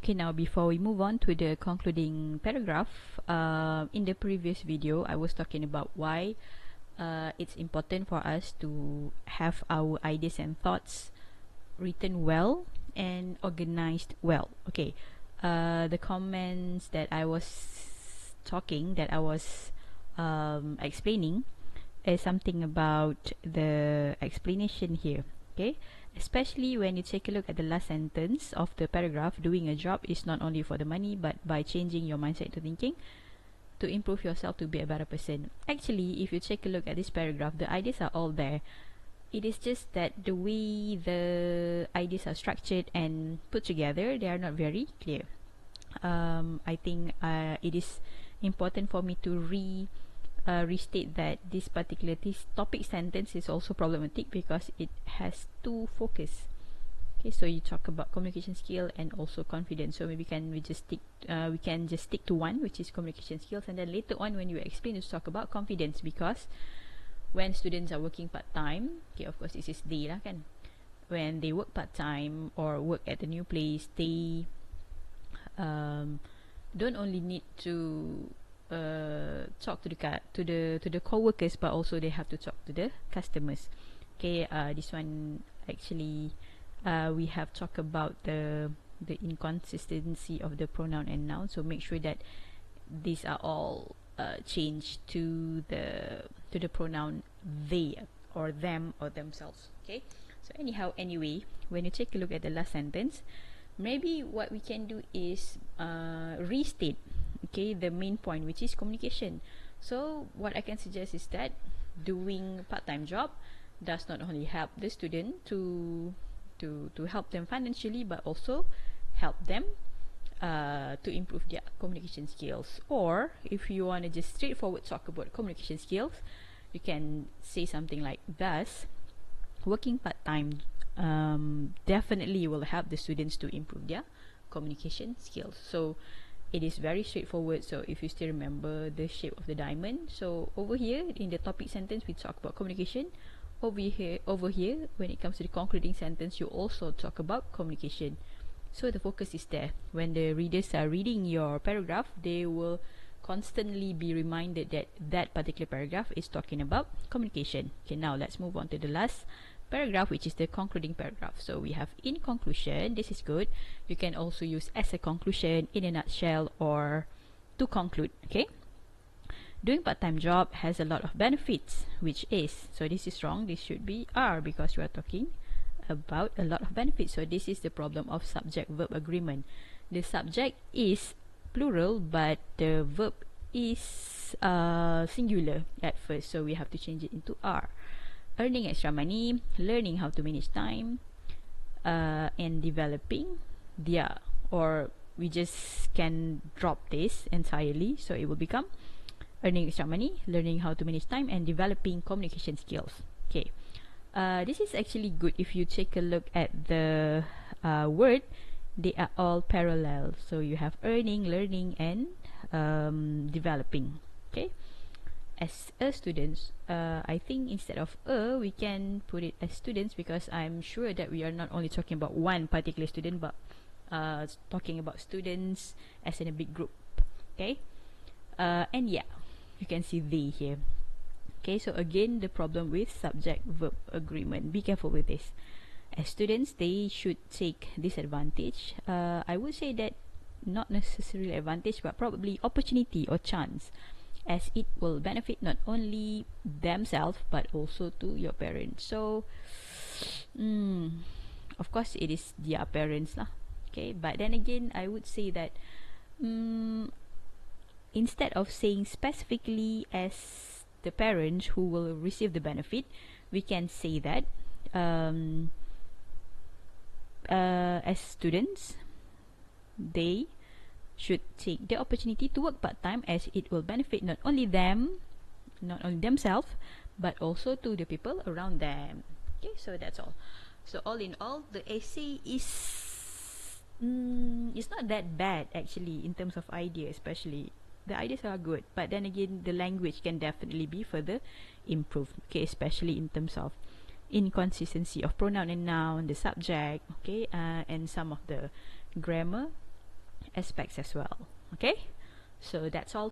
Okay, now before we move on to the concluding paragraph, in the previous video, I was talking about why it's important for us to have our ideas and thoughts written well and organized well. Okay, the comments that I was explaining is something about the explanation here. Okay, especially when you take a look at the last sentence of the paragraph, doing a job is not only for the money, but by changing your mindset to thinking to improve yourself to be a better person. Actually, if you take a look at this paragraph, the ideas are all there. It is just that the way the ideas are structured and put together, they are not very clear. I think it is important for me to restate that this particular topic sentence is also problematic because it has two focus. Okay, so you talk about communication skill and also confidence. So maybe we can just stick to one, which is communication skills, and then later on when you explain, you talk about confidence, because when students are working part-time, okay, of course this is they lah kan, when they work part-time or work at a new place, they don't only need to talk to the co-workers, but also they have to talk to the customers. Okay, this one actually we have talked about the inconsistency of the pronoun and noun, so make sure that these are all changed to the pronoun they or them or themselves. Okay, so anyway, when you take a look at the last sentence, maybe what we can do is restate, okay, the main point, which is communication. So what I can suggest is that doing part-time job does not only help the student to help them financially, but also help them to improve their communication skills. Or if you want to just straightforward talk about communication skills, you can say something like, thus working part-time definitely will help the students to improve their communication skills. So it is very straightforward. So if you still remember the shape of the diamond, so over here in the topic sentence we talk about communication. Over here when it comes to the concluding sentence, you also talk about communication. So the focus is there. When the readers are reading your paragraph, they will constantly be reminded that that particular paragraph is talking about communication. Okay, now let's move on to the last paragraph, which is the concluding paragraph. So we have in conclusion. This is good. You can also use as a conclusion, in a nutshell, or to conclude. Okay, doing part-time job has a lot of benefits, which is, so this is wrong, this should be are, because you are talking about a lot of benefits. So this is the problem of subject-verb agreement. The subject is plural, but the verb is singular at first, so we have to change it into are. Earning extra money, learning how to manage time, and developing their, or we just can drop this entirely, so it will become earning extra money, learning how to manage time, and developing communication skills. Okay, this is actually good. If you take a look at the word, they are all parallel. So you have earning, learning, and developing. Okay, as a students, I think instead of we can put it as students, because I'm sure that we are not only talking about one particular student, but talking about students as in a big group. Okay, and yeah, you can see they here. Okay, so again, the problem with subject-verb agreement. Be careful with this. As students, they should take this advantage. I would say that not necessarily advantage, but probably opportunity or chance, as it will benefit not only themselves but also to your parents. So of course it is their parents lah. Okay, but then again, I would say that instead of saying specifically as the parents who will receive the benefit, we can say that as students, they should take the opportunity to work part-time, as it will benefit not only themselves, but also to the people around them. Okay, so that's all. So all in all, the essay is it's not that bad actually in terms of idea. Especially the ideas are good, but then again, the language can definitely be further improved. Okay, especially in terms of inconsistency of pronoun and noun, the subject, okay, and some of the grammar aspects as well. Okay, so that's all.